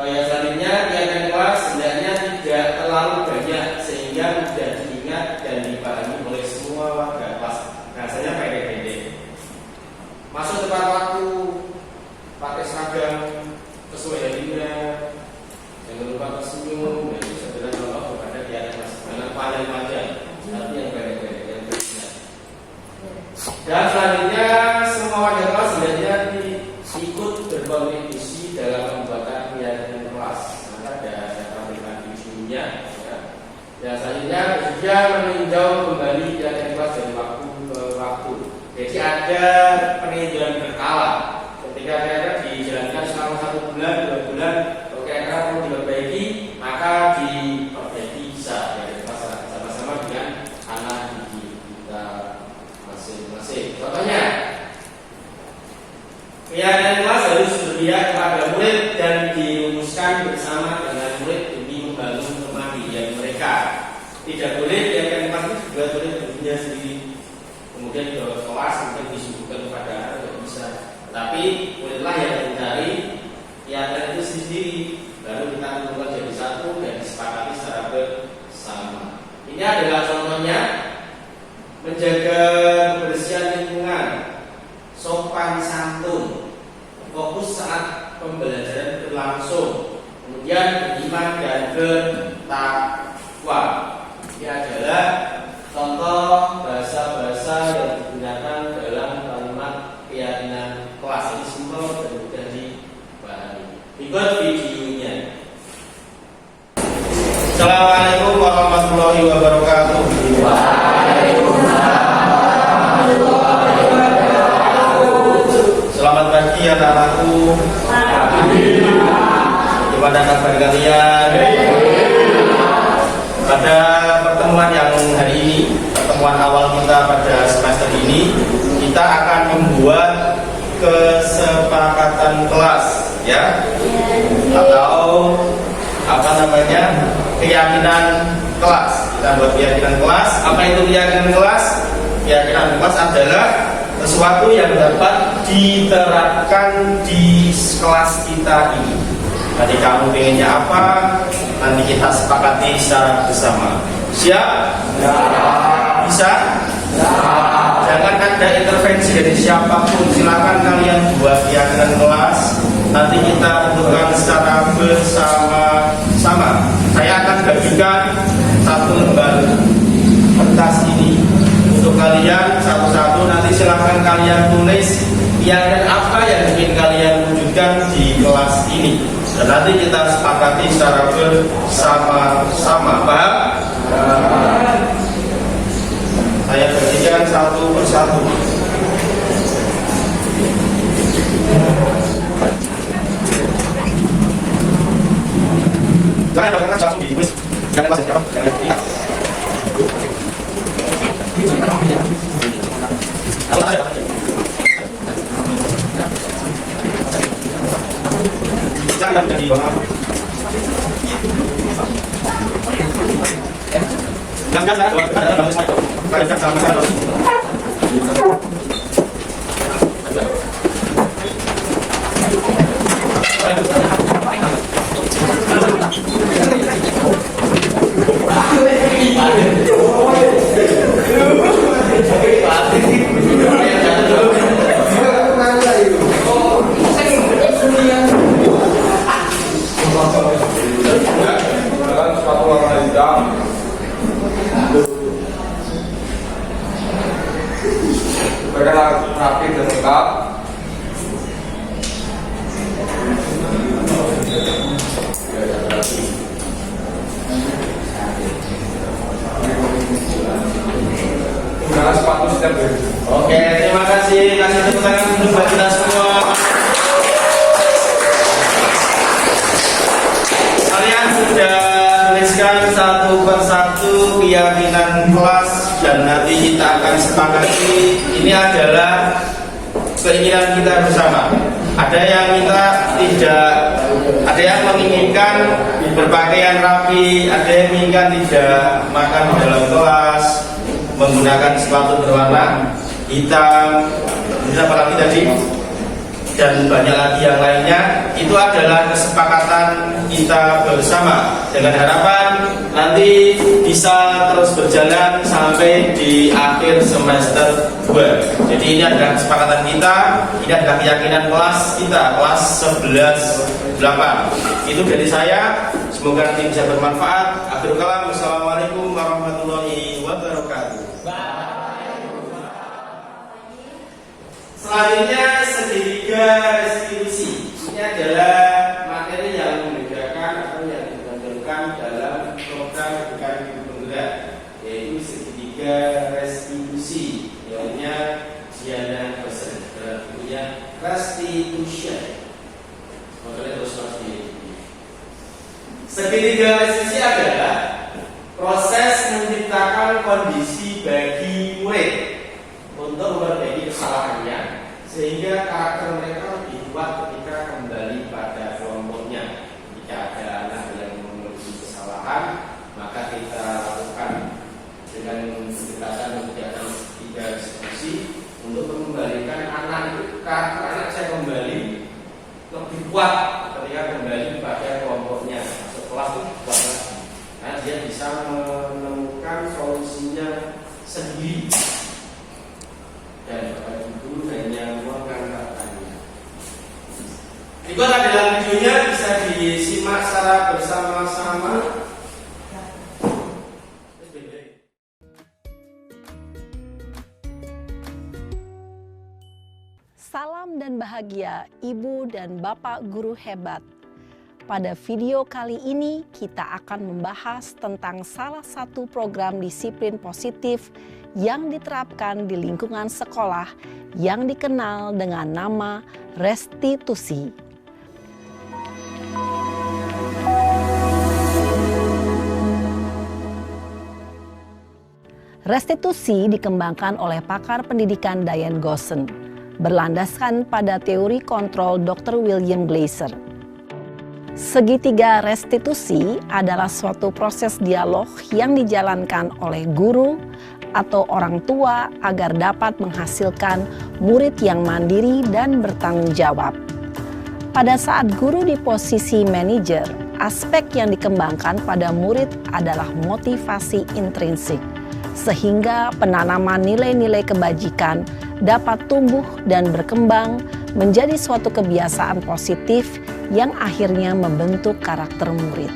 yang selanjutnya keyakinan kelas sebenarnya tidak terlalu banyak sehingga mudah diingat dan dipahami oleh semua warga kelas. Rasanya pendek-pendek. Masuk tepat waktu, pakai seragam sesuai harinya, jangan lupa tersenyum. Dan itu sebenarnya contoh kepada keyakinan kelas. Jangan panjang-panjang, tapi yang pendek-pendek, yang berguna. Dan selanjutnya semua warga kelas sebenarnya ikut berkontribusi dalam pembuatan keyakinan kelas. Maka ada pribadi gurunya. Dan selanjutnya juga meninjau kembali keyakinan kelas dari waktu ke waktu. Jadi ada peninjauan berkala. Ketika kira-kira dijalankan selama 1 bulan, 2 bulan, kalau kira-kira perlu diperbaiki, maka diperbaiki bisa. Ya, sama-sama dengan anak didik kita masing-masing. Contohnya, keyakinan kelas harus berpihak kepada murid dan dirumuskan bersama dengan murid demi membangun kemandirian mereka. Tidak boleh keyakinan kelas itu juga boleh berpunya sendiri. Kemudian di kelas kemudian disuguhkan kepada anak, tidak bisa. Tapi muridlah yang mencari keyakinan itu sendiri, baru kita kumpulkan jadi satu dan disepakati secara bersama. Ini adalah contohnya menjaga kebersihan lingkungan, sopan santun, fokus saat pembelajaran berlangsung, kemudian beriman dan bertakwa. Ini adalah contoh bahasa-bahasa yang digunakan dalam kalimat keyakinan kelas. Ini simpel dan mudah dipahami. Ikut videonya. Assalamualaikum warahmatullahi wabarakatuh. Selamat pagi anak-anakku. Gimana kabar kalian? Pada pertemuan yang hari ini, pertemuan awal kita pada semester ini, kita akan membuat kesepakatan kelas, ya, atau apa namanya, keyakinan kelas. Kita buat keyakinan kelas. Apa itu keyakinan kelas? keyakinan kelas adalah sesuatu yang dapat diterapkan di kelas kita ini. Nanti kamu pengennya apa, nanti kita sepakati secara bersama. Siap? Ya. Bisa? Ya. Jangan ada intervensi dari siapapun. Silakan kalian buat keyakinan kelas. Nanti kita tentukan secara bersama-sama. Saya akan bagikan satu lembar kertas ini untuk kalian satu-satu. Nanti silakan kalian tulis keyakinan apa yang ingin kalian wujudkan di kelas ini. Dan nanti kita sepakati secara bersama-sama. Paham? Saya bagikan satu persatu. Jangan lakukan langsung di kuis. Jangan masuk siapa? Jangan lihat. Jangan jadi bawah. Sepatu warna hitam. Mereka rapi dan lengkap. Gunakan sepatu setiap hari. Oke, terima kasih. Kasih tepuk tangan untuk buat kita semua. Kalian sudah tuliskan satu persatu keyakinan kelas dan nanti kita akan sepakati. Ini adalah keinginan kita bersama. Ada yang minta tidak, ada yang menginginkan berpakaian rapi, ada yang menginginkan tidak makan di dalam kelas, menggunakan sepatu berwarna hitam, apa lagi tadi, dan banyak lagi yang lainnya. Itu adalah kesepakatan kita bersama dengan harapan nanti bisa terus berjalan sampai di akhir semester 2. Jadi ini adalah kesepakatan kita, ini adalah keyakinan kelas kita, kelas 11-8. Itu dari saya, semoga nanti bisa bermanfaat. Akhirul kalam, wassalamualaikum warahmatullahi wabarakatuh. Selanjutnya segitiga restitusi. Ini adalah materi yang membedakan atau yang ditonjolkan dalam program pendidikan hidup penggerak, yaitu segitiga restitusi. Yaitu Diana Person dalam bukunya Restitution. Modelnya terus di segitiga restitusi adalah proses menciptakan kondisi bagi murid untuk memperbaiki kesalahannya sehingga karakter mereka lebih kuat ketika kembali pada kelompoknya. Jika ada anak yang memiliki kesalahan, maka kita lakukan dengan pendekatan kegiatan tiga diskusi untuk mengembalikan anak itu, karakter anak saya kembali lebih kuat ketika kembali pada kelompoknya. Masuk kelas itu kuat lagi, nah dia bisa menemukan solusinya sendiri. Dan Bapak Ibu hanya mengangkatannya. Berikut adalah videonya, bisa disimak secara bersama-sama. Salam dan bahagia Ibu dan Bapak guru hebat. Pada video kali ini kita akan membahas tentang salah satu program disiplin positif yang diterapkan di lingkungan sekolah yang dikenal dengan nama restitusi. Restitusi dikembangkan oleh pakar pendidikan Diane Gosson, berlandaskan pada teori kontrol Dr. William Glasser. Segitiga restitusi adalah suatu proses dialog yang dijalankan oleh guru, atau orang tua agar dapat menghasilkan murid yang mandiri dan bertanggung jawab. Pada saat guru di posisi manajer, aspek yang dikembangkan pada murid adalah motivasi intrinsik, sehingga penanaman nilai-nilai kebajikan dapat tumbuh dan berkembang menjadi suatu kebiasaan positif yang akhirnya membentuk karakter murid.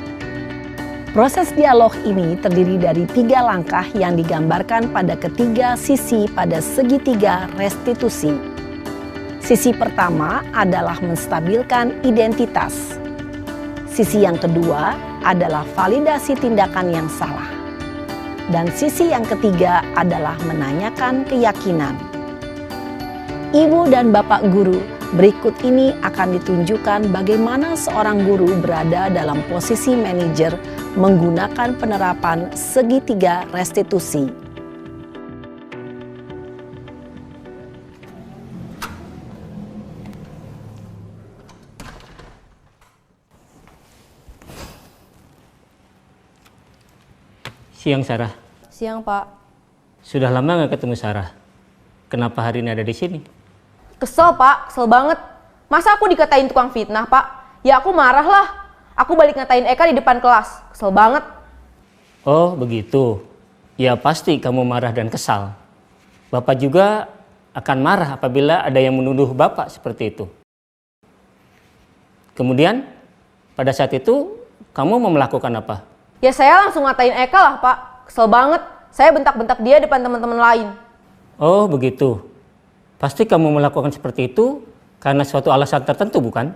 Proses dialog ini terdiri dari 3 langkah yang digambarkan pada ketiga sisi pada segitiga restitusi. Sisi pertama adalah menstabilkan identitas. Sisi yang kedua adalah validasi tindakan yang salah. Dan sisi yang ketiga adalah menanyakan keyakinan. Ibu dan Bapak guru, berikut ini akan ditunjukkan bagaimana seorang guru berada dalam posisi manajer menggunakan penerapan segitiga restitusi. Siang Sarah. Siang Pak. Sudah lama nggak ketemu Sarah. Kenapa hari ini ada di sini? Kesel Pak, kesel banget. Masa aku dikatain tukang fitnah Pak? Ya aku marah lah. Aku balik ngatain Eka di depan kelas. Kesel banget. Oh begitu. Ya pasti kamu marah dan kesal. Bapak juga akan marah apabila ada yang menuduh Bapak seperti itu. Kemudian pada saat itu kamu mau melakukan apa? Ya saya langsung ngatain Eka lah Pak. Kesel banget. Saya bentak-bentak dia depan teman-teman lain. Oh begitu. Pasti kamu melakukan seperti itu karena suatu alasan tertentu bukan?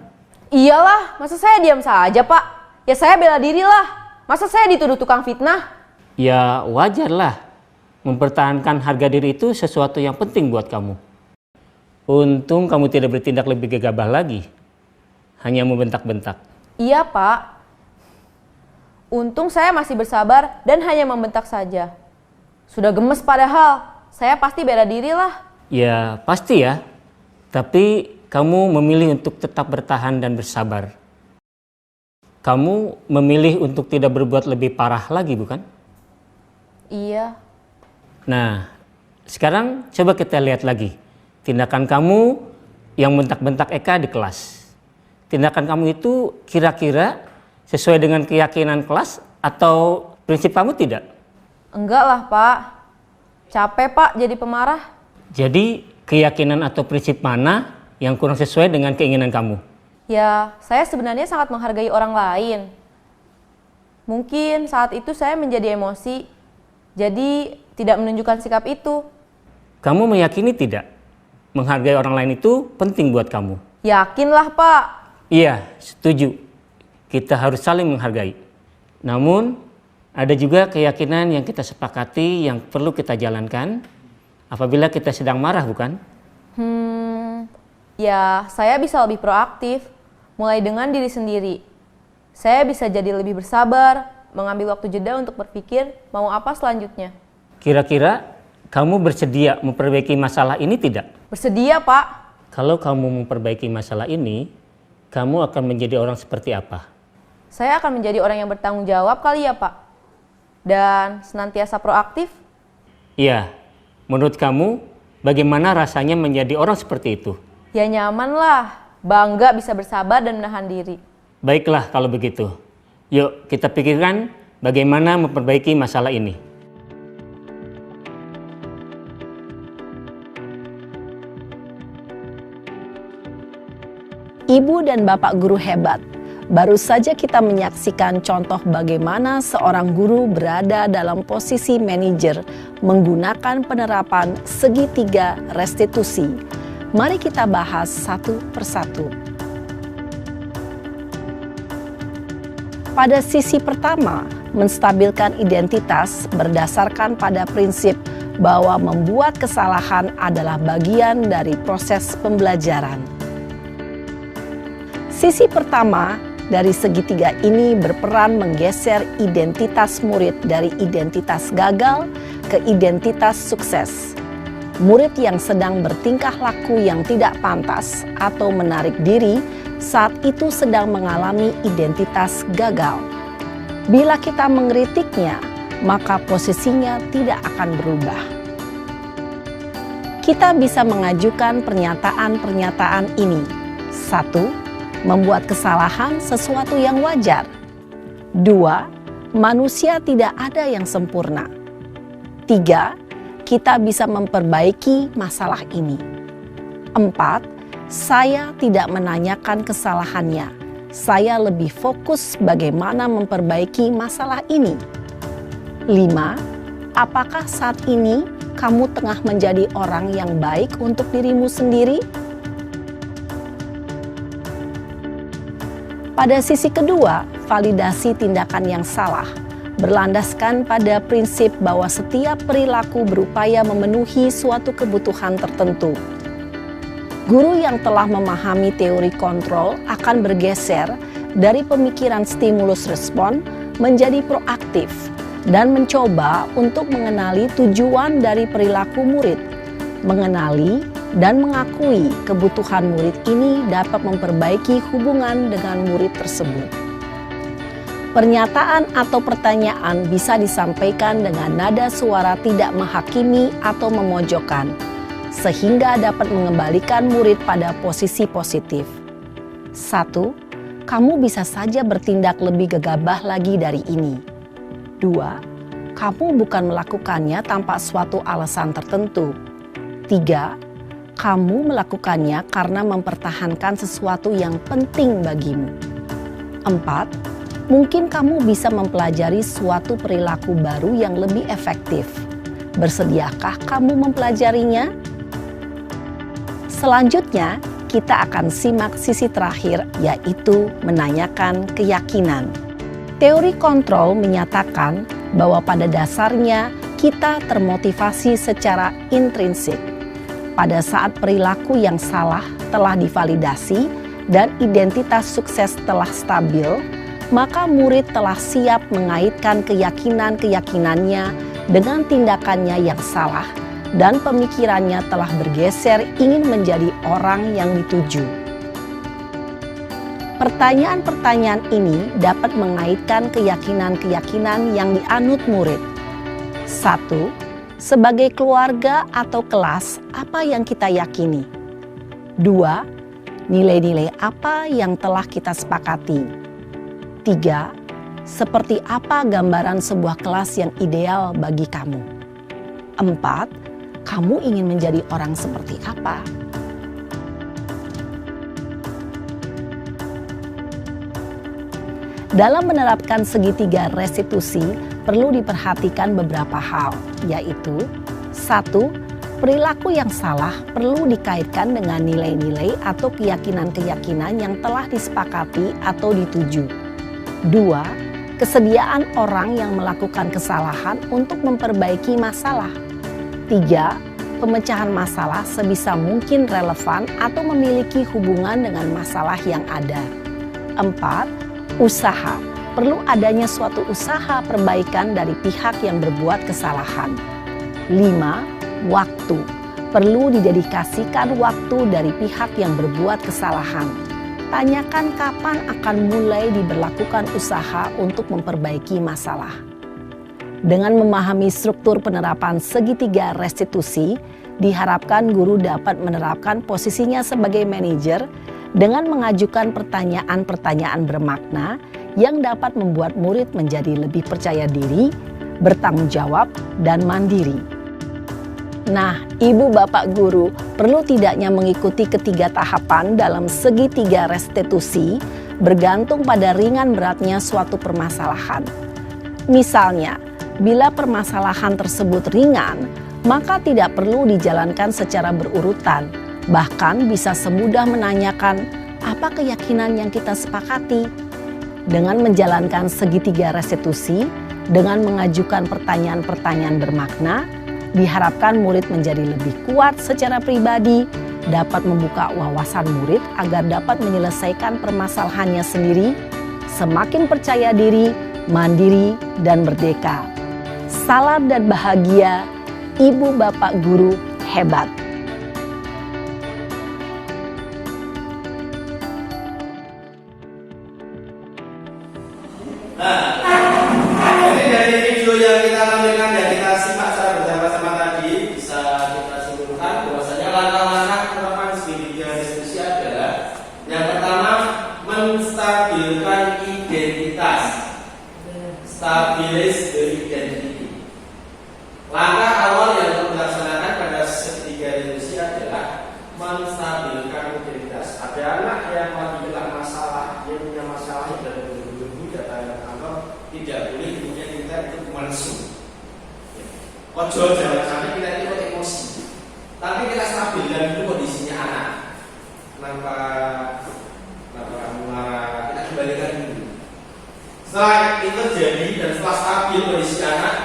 Iyalah, masa saya diam saja Pak? Ya saya bela diri lah. Masa saya dituduh tukang fitnah? Ya wajarlah. Mempertahankan harga diri itu sesuatu yang penting buat kamu. Untung kamu tidak bertindak lebih gegabah lagi. Hanya membentak-bentak. Iya Pak. Untung saya masih bersabar dan hanya membentak saja. Sudah gemes padahal, saya pasti bela diri lah. Ya pasti ya, tapi kamu memilih untuk tetap bertahan dan bersabar. Kamu memilih untuk tidak berbuat lebih parah lagi bukan? Iya. Nah, sekarang coba kita lihat lagi. Tindakan kamu yang bentak-bentak Eka di kelas. Tindakan kamu itu kira-kira sesuai dengan keyakinan kelas atau prinsip kamu tidak? Enggak lah Pak. Capek Pak jadi pemarah. Jadi keyakinan atau prinsip mana yang kurang sesuai dengan keinginan kamu? Ya, saya sebenarnya sangat menghargai orang lain. Mungkin saat itu saya menjadi emosi, jadi tidak menunjukkan sikap itu. Kamu meyakini tidak? Menghargai orang lain itu penting buat kamu. Yakinlah Pak. Iya, setuju. Kita harus saling menghargai. Namun, ada juga keyakinan yang kita sepakati yang perlu kita jalankan apabila kita sedang marah, bukan? Ya, saya bisa lebih proaktif, mulai dengan diri sendiri. Saya bisa jadi lebih bersabar, mengambil waktu jeda untuk berpikir mau apa selanjutnya. Kira-kira kamu bersedia memperbaiki masalah ini tidak? Bersedia, Pak. Kalau kamu memperbaiki masalah ini, kamu akan menjadi orang seperti apa? Saya akan menjadi orang yang bertanggung jawab kali ya, Pak. Dan senantiasa proaktif. Iya, menurut kamu bagaimana rasanya menjadi orang seperti itu? Ya nyaman lah, bangga bisa bersabar dan menahan diri. Baiklah kalau begitu. Yuk kita pikirkan bagaimana memperbaiki masalah ini. Ibu dan Bapak guru hebat, baru saja kita menyaksikan contoh bagaimana seorang guru berada dalam posisi manajer menggunakan penerapan segitiga restitusi. Mari kita bahas satu persatu. Pada sisi pertama, menstabilkan identitas berdasarkan pada prinsip bahwa membuat kesalahan adalah bagian dari proses pembelajaran. Sisi pertama dari segitiga ini berperan menggeser identitas murid dari identitas gagal ke identitas sukses. Murid yang sedang bertingkah laku yang tidak pantas atau menarik diri saat itu sedang mengalami identitas gagal. Bila kita mengkritiknya, maka posisinya tidak akan berubah. Kita bisa mengajukan pernyataan-pernyataan ini. 1. Membuat kesalahan sesuatu yang wajar. 2. Manusia tidak ada yang sempurna. 3. Kita bisa memperbaiki masalah ini. 4. Saya tidak menanyakan kesalahannya. Saya lebih fokus bagaimana memperbaiki masalah ini. 5. Apakah saat ini kamu tengah menjadi orang yang baik untuk dirimu sendiri? Pada sisi kedua, validasi tindakan yang salah berlandaskan pada prinsip bahwa setiap perilaku berupaya memenuhi suatu kebutuhan tertentu. Guru yang telah memahami teori kontrol akan bergeser dari pemikiran stimulus respon menjadi proaktif dan mencoba untuk mengenali tujuan dari perilaku murid. Mengenali dan mengakui kebutuhan murid ini dapat memperbaiki hubungan dengan murid tersebut. Pernyataan atau pertanyaan bisa disampaikan dengan nada suara tidak menghakimi atau memojokkan, sehingga dapat mengembalikan murid pada posisi positif. 1. Kamu bisa saja bertindak lebih gegabah lagi dari ini. 2. Kamu bukan melakukannya tanpa suatu alasan tertentu. 3. Kamu melakukannya karena mempertahankan sesuatu yang penting bagimu. 4. Mungkin kamu bisa mempelajari suatu perilaku baru yang lebih efektif. Bersediakah kamu mempelajarinya? Selanjutnya, kita akan simak sisi terakhir, yaitu menanyakan keyakinan. Teori kontrol menyatakan bahwa pada dasarnya kita termotivasi secara intrinsik. Pada saat perilaku yang salah telah divalidasi dan identitas sukses telah stabil, maka murid telah siap mengaitkan keyakinan-keyakinannya dengan tindakannya yang salah dan pemikirannya telah bergeser ingin menjadi orang yang dituju. Pertanyaan-pertanyaan ini dapat mengaitkan keyakinan-keyakinan yang dianut murid. 1. Sebagai keluarga atau kelas, apa yang kita yakini? 2. Nilai-nilai apa yang telah kita sepakati? 3. Seperti apa gambaran sebuah kelas yang ideal bagi kamu? 4. Kamu ingin menjadi orang seperti apa? Dalam menerapkan segitiga restitusi, perlu diperhatikan beberapa hal, yaitu 1. Perilaku yang salah perlu dikaitkan dengan nilai-nilai atau keyakinan-keyakinan yang telah disepakati atau dituju. 2. Kesediaan orang yang melakukan kesalahan untuk memperbaiki masalah. 3. Pemecahan masalah sebisa mungkin relevan atau memiliki hubungan dengan masalah yang ada. 4. Usaha. Perlu adanya suatu usaha perbaikan dari pihak yang berbuat kesalahan. 5. Waktu. Perlu didedikasikan waktu dari pihak yang berbuat kesalahan. Tanyakan kapan akan mulai diberlakukan usaha untuk memperbaiki masalah. Dengan memahami struktur penerapan segitiga restitusi, diharapkan guru dapat menerapkan posisinya sebagai manajer dengan mengajukan pertanyaan-pertanyaan bermakna yang dapat membuat murid menjadi lebih percaya diri, bertanggung jawab, dan mandiri. Nah, ibu bapak guru perlu tidaknya mengikuti ketiga tahapan dalam segitiga restitusi bergantung pada ringan beratnya suatu permasalahan. Misalnya, bila permasalahan tersebut ringan, maka tidak perlu dijalankan secara berurutan. Bahkan bisa semudah menanyakan apa keyakinan yang kita sepakati. Dengan menjalankan segitiga restitusi, dengan mengajukan pertanyaan-pertanyaan bermakna, diharapkan murid menjadi lebih kuat secara pribadi, dapat membuka wawasan murid agar dapat menyelesaikan permasalahannya sendiri, semakin percaya diri, mandiri, dan merdeka. Salam dan bahagia, ibu bapak guru hebat. Nah, jadi dari video dulu yang kita tampilkan dan kita simak secara bersama-sama tadi, bisa kita simpulkan bahwasanya langkah-langkah penerapan segitiga distribusi adalah yang pertama, menstabilkan identitas. Stabilize the identity. Langkah awal yang perlu dilaksanakan pada segitiga distribusi adalah menstabilkan identitas. Ada anak yang lagi bilang masalah, dia punya masalah dan berburu datang ke kantor, tidak boleh kemudian kita itu mensu. Ojo jangan sampai kita itu emosi. Tapi kita stabilkan dulu kondisinya anak. Kenapa kamu marah? Kita kembalikan dulu. Setelah itu terjadi dan setelah stabil kondisi anak,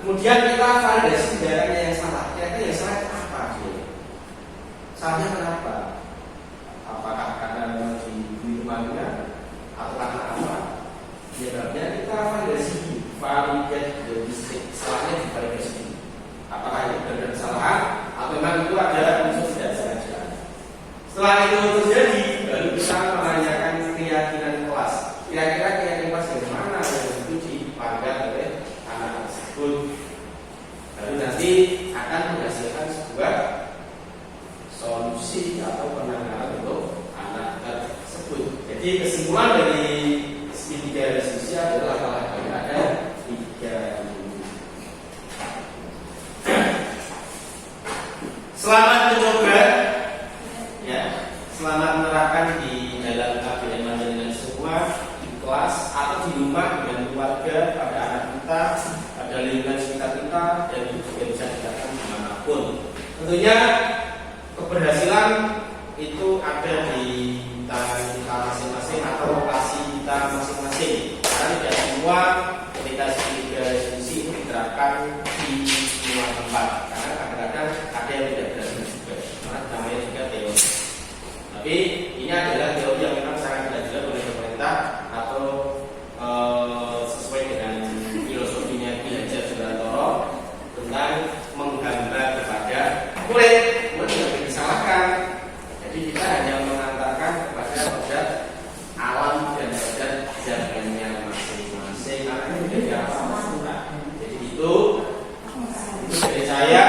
kemudian kita validasi tindakannya yang salah. Kira-kira yang salah apa? Salahnya kenapa? Apakah karena memang di rumahnya atau karena apa? Sebenarnya kita validate the mistake. Salahnya divalidasi. Apakah itu benar kesalahan atau memang itu adalah unsur tidak sengaja? Setelah itu terjadi, baru kita menanyakan keyakinan kelas. Kira-kira keyakinan kelas yang mana yang itu dipandang oleh anak tersebut? Lalu nanti akan menghasilkan sebuah solusi atau penanganan untuk anak tersebut. Jadi kesimpulan dari segitiga diskusi adalah ada 3. Selamat mencoba, ya. Selamat menerapkan di dalam KBM dengan semua di kelas atau di rumah dengan keluarga, pada anak kita, pada lingkungan sekitar kita, dan itu juga bisa dilakukan dimanapun. Tentunya keberhasilan itu ada di tangan kita masing-masing atau lokasi kita masing-masing. Karena tidak semua ketika segitiga diskusi itu diterapkan di semua tempat. Karena kadang-kadang ada yang tidak berhasil juga. Karena namanya juga teori. Tapi ini adalah teori yang memang sangat diajarkan oleh pemerintah atau sesuai dengan filosofinya Ki Hajar Dewantara tentang menggambar kepada kulit. Tidak disalahkan. Jadi kita hanya mengantarkan kepada produk alam dan produk zamannya masing-masing. Karena ini menjadi apa-apa. Jadi itu dari saya.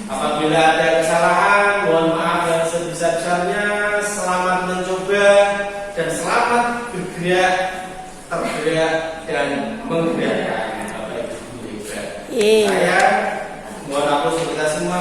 Apabila ada kesalahan, mohon maaf yang sebesar-besarnya. Selamat mencoba dan selamat bergerak, tergerak dan menggerakkan. Saya mohon maaf untuk kita semua.